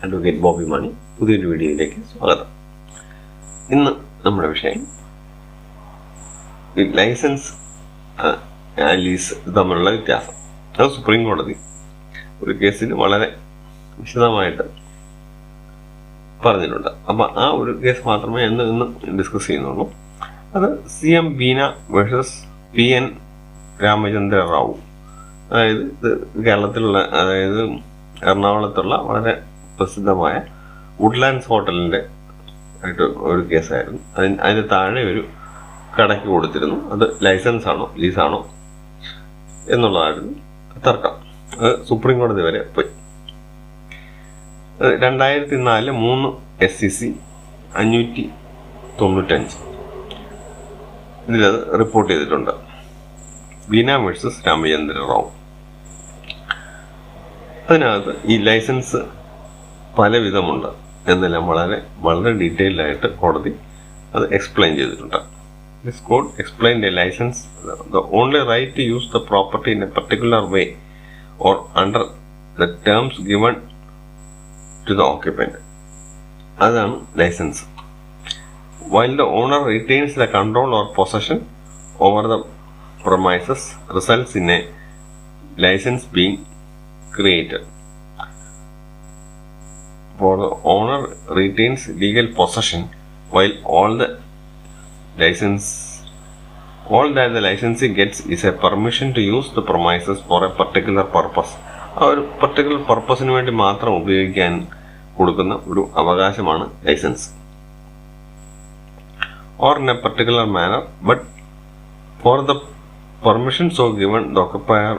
Advocate Bobby മണി പുതിയൊരു വീഡിയോയിലേക്ക് സ്വാഗതം. ഇന്ന് നമ്മുടെ വിഷയം ലൈസൻസ് ലീസ് തമ്മിലുള്ള വ്യത്യാസം. അത് സുപ്രീം കോടതി ഒരു കേസിൽ വളരെ വിശദമായിട്ട് പറഞ്ഞിട്ടുണ്ട്. അപ്പം ആ ഒരു കേസ് മാത്രമേ ഇന്ന് ഡിസ്കസ് ചെയ്യുന്നുള്ളൂ. അത് CM Beena versus PN Ramachandra Rao. അതായത് ഇത് കേരളത്തിലുള്ള, അതായത് എറണാകുളത്തുള്ള വളരെ പ്രസിദ്ധമായ വുഡ്ലാൻഡ്സ് ഹോട്ടലിൻ്റെ ആയിട്ട് ഒരു കേസായിരുന്നു. അതിന് താഴെ ഒരു കടയ്ക്ക് കൊടുത്തിരുന്നു. അത് ലൈസൻസ് ആണോ ലീസാണോ എന്നുള്ളതായിരുന്നു തർക്കം. അത് സുപ്രീം കോടതി വരെ പോയി. 2004 3 SCC 595 ഇതിലത് റിപ്പോർട്ട് ചെയ്തിട്ടുണ്ട്. ബീന വേഴ്സസ് രാമചന്ദ്ര റാവു. അതിനകത്ത് ഈ ലൈസൻസ് പല വിധമുണ്ട് എന്നെല്ലാം വളരെ ഡീറ്റെയിൽഡ് ആയിട്ട് കോടതി അത് എക്സ്പ്ലെയിൻ ചെയ്തിട്ടുണ്ട്. This court explained a license the only right to use the property in a particular way or under the terms given to the occupant. അതാണ് licence. While the owner retains the control or possession over the premises, results in a license being created. For the owner retains legal possession, while all that the licensee gets is a permission to use the premises for a particular purpose. ആ ഒരു particular പർപ്പസിന് വേണ്ടി മാത്രം ഉപയോഗിക്കാൻ കൊടുക്കുന്ന ഒരു അവകാശമാണ് licence. Or in a particular manner, but for the permission so given the occupier,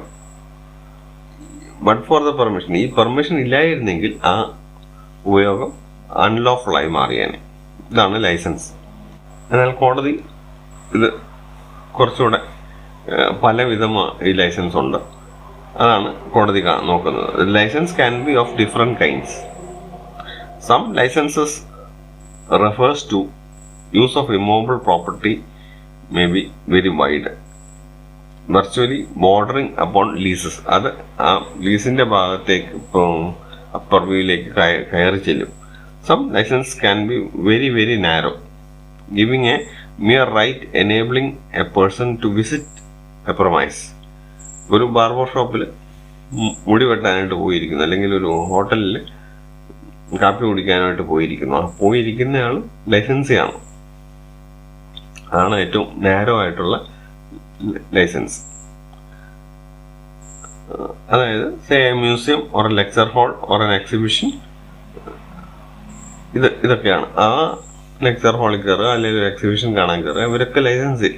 but for the permission, ഈ പെർമിഷൻ ഇല്ലായിരുന്നെങ്കിൽ ആ ഉപയോഗം അൺലോഫുള്ളായി മാറിയേനെ. ഇതാണ് ലൈസൻസ്. എന്നാൽ കോടതി ഇത് കുറച്ചുകൂടെ പല വിധമാണ് ഈ ലൈസൻസ് ഉണ്ട്. അതാണ് കോടതി നോക്കുന്നത്. License can be of different kinds. Some licenses refers to use of immovable property may be very wide, virtually bordering upon leases. അത് ആ ലീസിൻ്റെ ഭാഗത്തേക്ക് പർവ്യൂവിലേക്ക് കയറി ചെല്ലും. Some license can be very narrow, giving a mere right enabling a person to visit a premise. ഒരു barber ഷോപ്പിൽ മുടി വെട്ടാനായിട്ട് പോയിരിക്കുന്നു, അല്ലെങ്കിൽ ഒരു ഹോട്ടലിൽ കാപ്പി കുടിക്കാനായിട്ട് പോയിരിക്കുന്നു. ആ പോയിരിക്കുന്നയാൾ ലൈസൻസിയാണ്. അതാണ് ഏറ്റവും നാരോ ആയിട്ടുള്ള ലൈസൻസ്. അതായത് say A museum or A lecture hall or N exhibition, ഇതൊക്കെയാണ്. ആ ലെക്ചർ ഹാളിൽ കയറുക അല്ലെങ്കിൽ എക്സിബിഷൻ കാണാൻ കയറുക, ഇവരൊക്കെ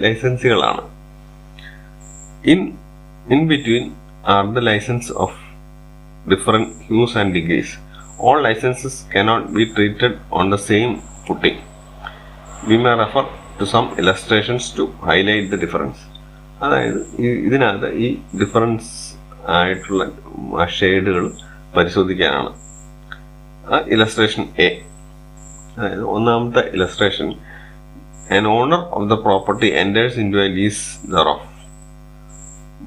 ലൈസൻസികളാണ്. In between are the licence of different hues and degrees. All licences cannot be treated on the same footing. We may refer to some illustrations to highlight the difference. അതായത് ഇതിനകത്ത് ഈ ഡിഫറൻസ് ആയിട്ടുള്ള ഷെയ്ഡുകൾ പരിശോധിക്കാനാണ്. Illustration A, അതായത് ഒന്നാമത്തെ illustration, an owner of the property enters into a lease thereof,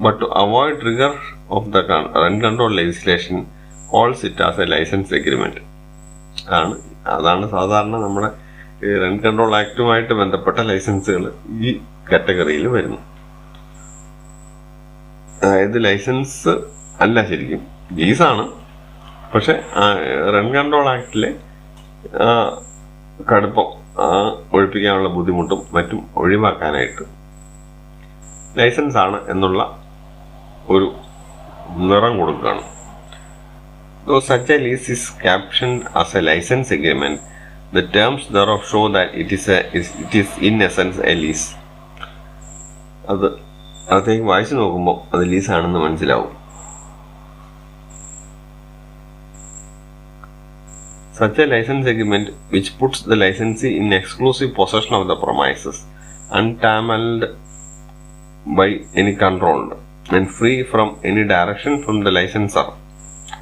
but to avoid trigger of the rent control legislation calls it as a license agreement. അതാണ് സാധാരണ നമ്മുടെ rent control ആക്ടുമായിട്ട് ബന്ധപ്പെട്ട ലൈസൻസുകൾ ഈ കാറ്റഗറിയിൽ വരുന്നു. അതായത് ലൈസൻസ് അല്ല, ശരിക്കും ലീസാണ്. പക്ഷെ റെന്റ് കൺട്രോൾ ആക്ടിലെ കടുപ്പം, ഒഴിപ്പിക്കാനുള്ള ബുദ്ധിമുട്ടും മറ്റും ഒഴിവാക്കാനായിട്ട് ലൈസൻസ് ആണ് എന്നുള്ള ഒരു നിറം കൊടുക്കുകയാണ്. Though such a lease is captioned as a license agreement, the terms thereof show that it is in essence a lease. അതേക്ക് വായിച്ചു നോക്കുമ്പോൾ അത് ലീസാണെന്ന് മനസ്സിലാവും. Such a license agreement which puts the licensee in exclusive possession of the premises, untammeled by any control and free from any direction from the licensor.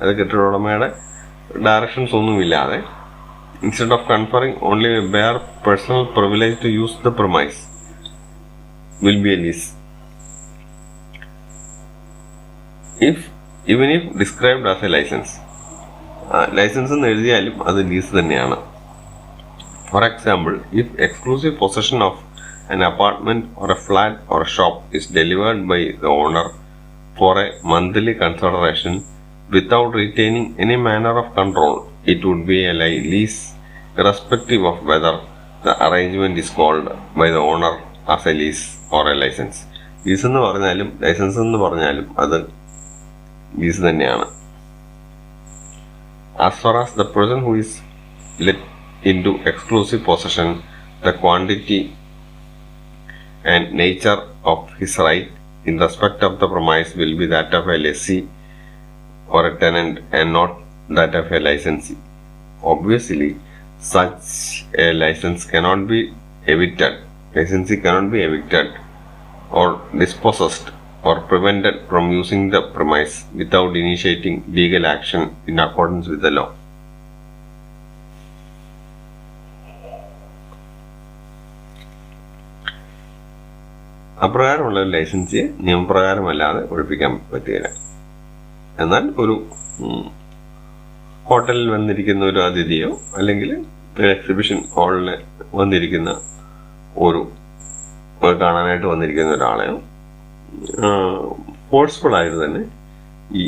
അത് കെട്ടിടോടമയുടെ directions ഒന്നുമില്ലാതെ, instead of conferring only a bare personal privilege to use the premise, will be a lease. Even if described as a license. License എന്ന് എഴുതിയാലും അത് lease തന്നെയാണ്. For example, if exclusive possession of an apartment or a flat or a shop is delivered by the owner for a monthly consideration without retaining any manner of control, it would be a lease irrespective of whether the arrangement is called by the owner as a lease or a license. Lease എന്ന് പറഞ്ഞാലും licence എന്ന് പറഞ്ഞാലും അത് lease തന്നെയാണ്. As far as the person who is let into exclusive possession, the quantity and nature of his right in respect of the premise will be that of a lessee or a tenant and not that of a licensee. Obviously, such a licensee cannot be evicted or dispossessed or prevented from using the premise without initiating legal action in accordance with the law. അപ്രകാരമുള്ള ഒരു ലൈസൻസിയെ നിയമപ്രകാരമല്ലാതെ ഒഴിപ്പിക്കാൻ പറ്റുകയില്ല. എന്നാൽ ഒരു ഹോട്ടലിൽ വന്നിരിക്കുന്ന ഒരു അതിഥിയോ അല്ലെങ്കിൽ ഒരു എക്സിബിഷൻ ഹാളിൽ വന്നിരിക്കുന്ന ഒരു കാണാനായിട്ട് വന്നിരിക്കുന്ന ഒരാളെയോ ഫോഴ്സ്ഫുൾ ആയിട്ട് തന്നെ ഈ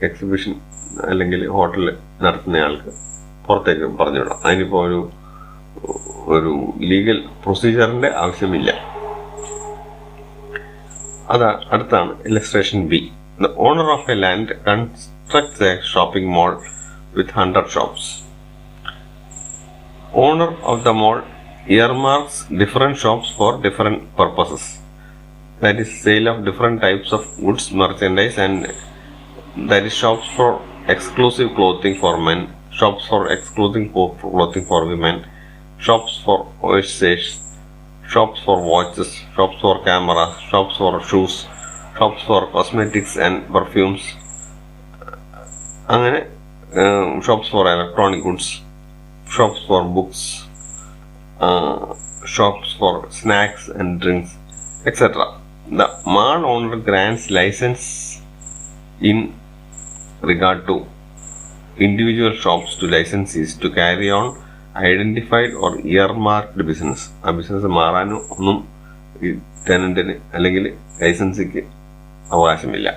എക്സിബിഷൻ അല്ലെങ്കിൽ ഹോട്ടൽ നടത്തുന്നയാൾക്ക് പുറത്തേക്ക് പറഞ്ഞുവിടാം. അതിനിപ്പോൾ ഒരു ലീഗൽ പ്രൊസീജിയറിന്റെ ആവശ്യമില്ല. അടുത്താണ് illustration B. The owner of a land constructs a shopping mall with 100 shops. Owner of the mall earmarks different shops for different purposes. That is, sale of different types of goods, merchandise, and that is shops for exclusive clothing for men, shops for exclusive clothing for women, shops for oases, shops for watches, shops for cameras, shops for shoes, shops for cosmetics and perfumes, അങ്ങനെ shops for electronic goods, shops for books, shops for snacks and drinks, etc. The mall owner grants license in regard to individual shops to licensees to carry on identified or earmarked business. ആ business മാറാനോ ഒന്നും ഈ ടെനന്റിന് അല്ലെങ്കിൽ ലൈസൻസിക്ക് അവകാശമില്ല.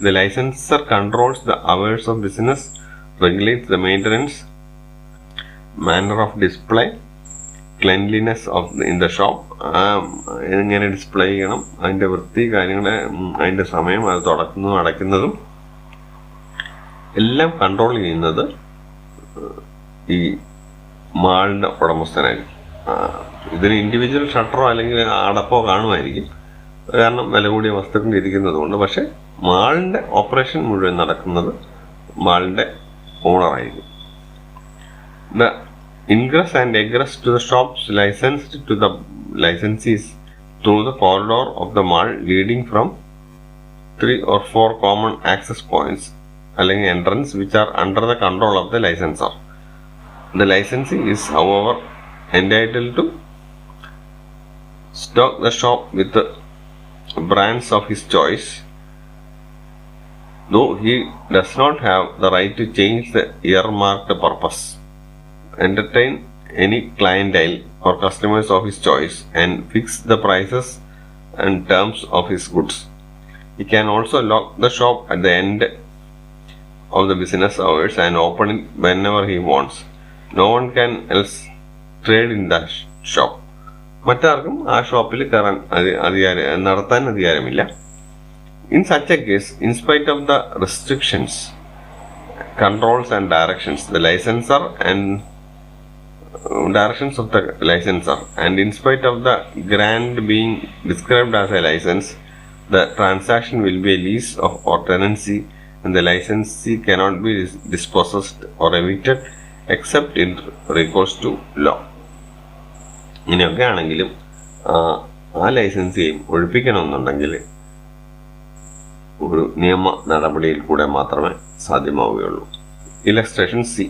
The licensor controls the hours of business, regulates the maintenance, manner of display, cleanliness in the shop, എങ്ങനെ display ചെയ്യണം, അതിൻ്റെ വൃത്തി, കാര്യങ്ങളെ അതിൻ്റെ സമയം, അത് തുറക്കുന്നതും അടയ്ക്കുന്നതും എല്ലാം കൺട്രോൾ ചെയ്യുന്നത് ഈ മാളിൻ്റെ ഉടമസ്ഥനായിരിക്കും. ഇതിന് ഇൻഡിവിജ്വൽ ഷട്ടറോ അല്ലെങ്കിൽ അടപ്പോ കാണുമായിരിക്കും, കാരണം വില കൂടിയ വസ്തുക്കൾ ഇരിക്കുന്നത് കൊണ്ട്. പക്ഷെ മാളിൻ്റെ ഓപ്പറേഷൻ മുഴുവൻ നടക്കുന്നത് മാളിൻ്റെ ഓണറായിരിക്കും. The ingress and egress to the shops licensed to the licensees through the corridor of the mall leading from 3 or 4 common access points അല്ലെങ്കിൽ entrance which are under the control of the licensor. The licensee is, however, entitled to stock the shop with the brands of his choice, though he does not have the right to change the earmarked purpose, entertain any clientele or customers of his choice, and fix the prices and terms of his goods. He can also lock the shop at the end of the business hours and open it whenever he wants. No one can else trade in the shop. മറ്റാർക്കും ആ ഷോപ്പിൽ കയറാൻ നടത്താൻ അധികാരമില്ല. In such a case, in spite of the restrictions, controls and directions, the licensor and directions of the licensor, and in spite of the grant being described as a license, the transaction will be a lease or tenancy, and the licensee cannot be dispossessed or evicted except in recourse to law. ഇങ്ങനെയൊക്കെ ആണെങ്കിലും ആ ലൈസൻസിയെയും ഒഴിപ്പിക്കണമെന്നുണ്ടെങ്കിൽ ഒരു നിയമ നടപടിയിൽ കൂടെ മാത്രമേ സാധ്യമാവുകയുള്ളൂ. Illustration C.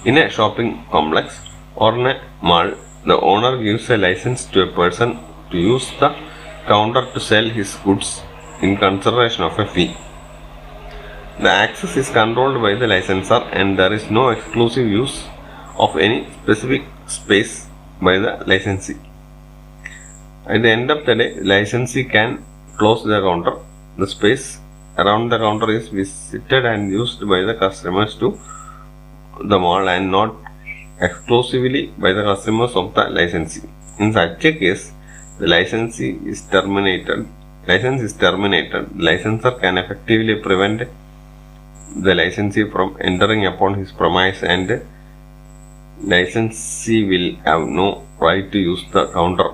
In a shopping complex or in a mall, the owner gives a license to a person to use the counter to sell his goods in consideration of a fee. The access is controlled by the licensor and there is no exclusive use of any specific space by the licensee. At the end of the day, licensee can close the counter. The space around the counter is visited and used by the customers to the mall and not exclusively by the customers of the licensee. In such a case, the license is terminated. Licensor can effectively prevent the licensee from entering upon his premise and licensee will have no right to use the counter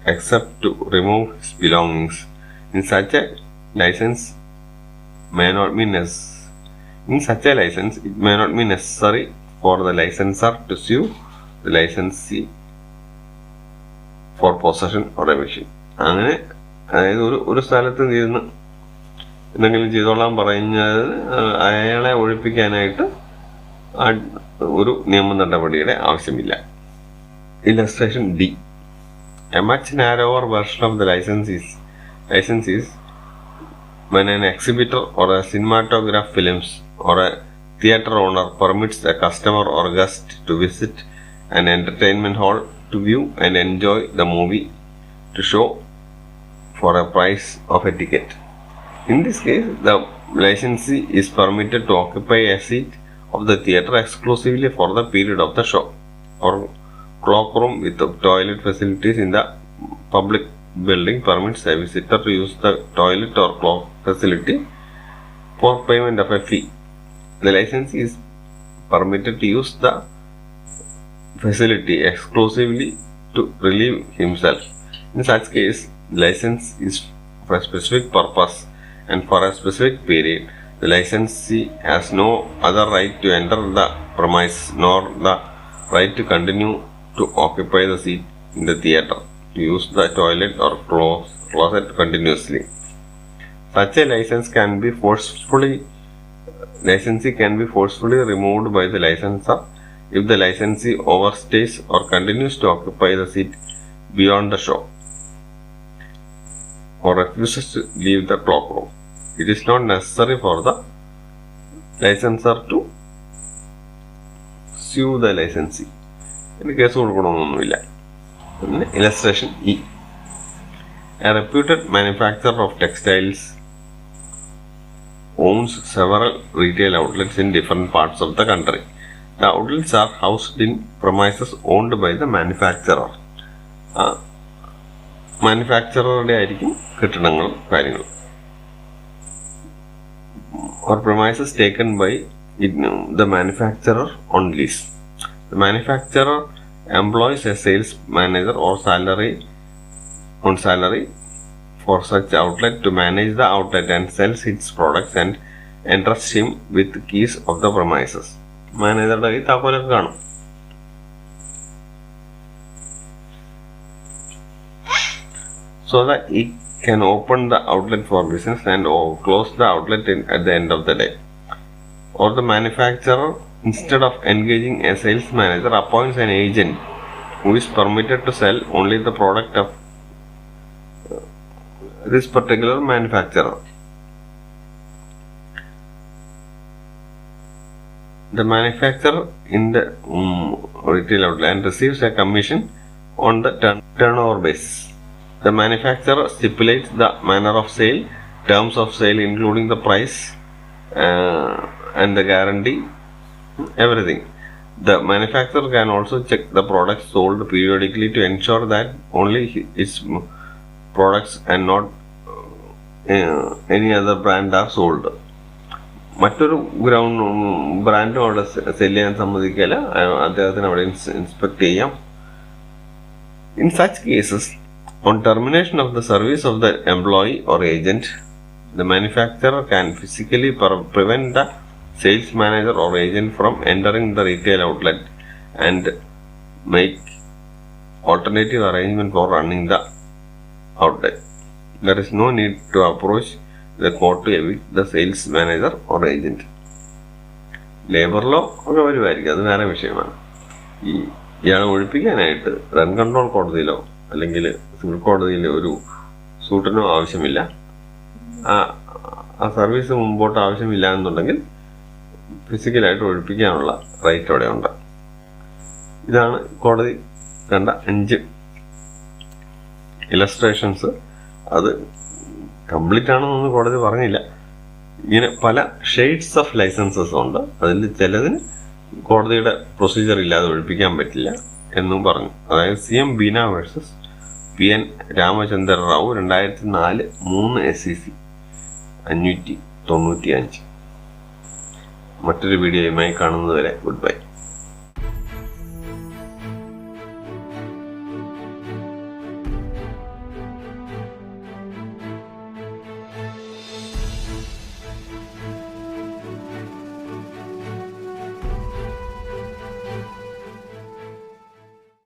except to remove his belongings. In such a license, it may not be necessary for the licensor to sue the licensee for possession or eviction. അങ്ങനെ അതായത് ഒരു സ്ഥലത്ത് നിന്ന് എന്തെങ്കിലും ചെയ്തോളാൻ പറഞ്ഞാൽ അയാളെ ഒഴിപ്പിക്കാനായിട്ട് ഒരു നിയമ നടപടിയുടെ ആവശ്യമില്ല. Illustration D. A much narrower version of the license is when an exhibitor or a cinematograph films or a theatre owner permits a customer or guest to visit an entertainment hall to view and enjoy the movie to show for a price of a ticket. In this case, the licensee is permitted to occupy a seat of the theatre exclusively for the period of the show, or cloakroom with toilet facilities in the public building permits a visitor to use the toilet or cloak facility for payment of a fee. The licensee is permitted to use the facility exclusively to relieve himself. In such case, license is for a specific purpose and for a specific period. The licensee has no other right to enter the premise nor the right to continue to occupy the seat in the theatre, to use the toilet or closet continuously. Such a licensee can be forcefully removed by the licensor if the licensee overstays or continues to occupy the seat beyond the show or refuses to leave the cloakroom. It is not necessary for the licensor to sue the licensee. Case കൊടുക്കണമെന്നൊന്നുമില്ല. Illustration E. A reputed manufacturer of textiles owns several retail outlets in different parts of the country. The outlets are housed in premises owned by the manufacturer. മാനുഫാക്ചററുടെ ആയിരിക്കും കെട്ടിടങ്ങൾ കാര്യങ്ങൾ. Or premises taken by the manufacturer on lease. The manufacturer employs a sales manager or salary for such outlet to manage the outlet and sells its products and entrusts him with keys of the premises. മാനേജറുടെ കയ്യിൽ താക്കോലൊക്കെ കാണും. So that he can open the outlet for business and close the outlet at the end of the day. Or the manufacturer, instead of engaging a sales manager, appoints an agent who is permitted to sell only the product of this particular manufacturer. The manufacturer in the retail outlet and receives a commission on the turnover basis. The manufacturer stipulates the manner of sale, terms of sale including the price and the guarantee, everything. The manufacturer can also check the products sold periodically to ensure that only its products and not any other brand are sold. മറ്റൊരു ബ്രാൻഡും അവിടെ cell ചെയ്യാൻ സമ്മതിക്കില്ല, അദ്ദേഹത്തിന് അവിടെ inspect ചെയ്യാം. In such cases, on termination of the service of the employee or agent, the manufacturer can physically prevent the sales manager or agent from entering the retail outlet and make alternative arrangement for running the outlet. There is no need to approach the court to evict the sales manager or agent. Labour law ഒക്കെ വരുമായിരിക്കും, അത് വേറെ വിഷയമാണ്. ഇയാളെ ഒഴിപ്പിക്കാനായിട്ട് run control കോടതിയിലോ അല്ലെങ്കിൽ civil കോടതിയിലെ ഒരു സൂട്ടിനോ ആവശ്യമില്ല. ആ സർവീസ് മുമ്പോട്ട് ആവശ്യമില്ല എന്നുണ്ടെങ്കിൽ ഫിസിക്കലായിട്ട് ഒഴിപ്പിക്കാനുള്ള റൈറ്റ് അവിടെ ഉണ്ട്. ഇതാണ് കോടതി കണ്ട 5 ഇലസ്ട്രേഷൻസ്. അത് കംപ്ലീറ്റ് ആണെന്നൊന്നും കോടതി പറഞ്ഞില്ല. ഇങ്ങനെ പല ഷെയ്ഡ്സ് ഓഫ് ലൈസൻസസ് ഉണ്ട്. അതിൽ ചിലതിന് കോടതിയുടെ പ്രൊസീജിയർ ഇല്ലാതെ ഒഴിപ്പിക്കാൻ പറ്റില്ല എന്നും പറഞ്ഞു. അതായത് CM Beena versus PN Ramachandra Rao 2004 3 SEC 595. മറ്റൊരു വീഡിയോയുമായി കാണുന്നതുവരെ ഗുഡ് ബൈ.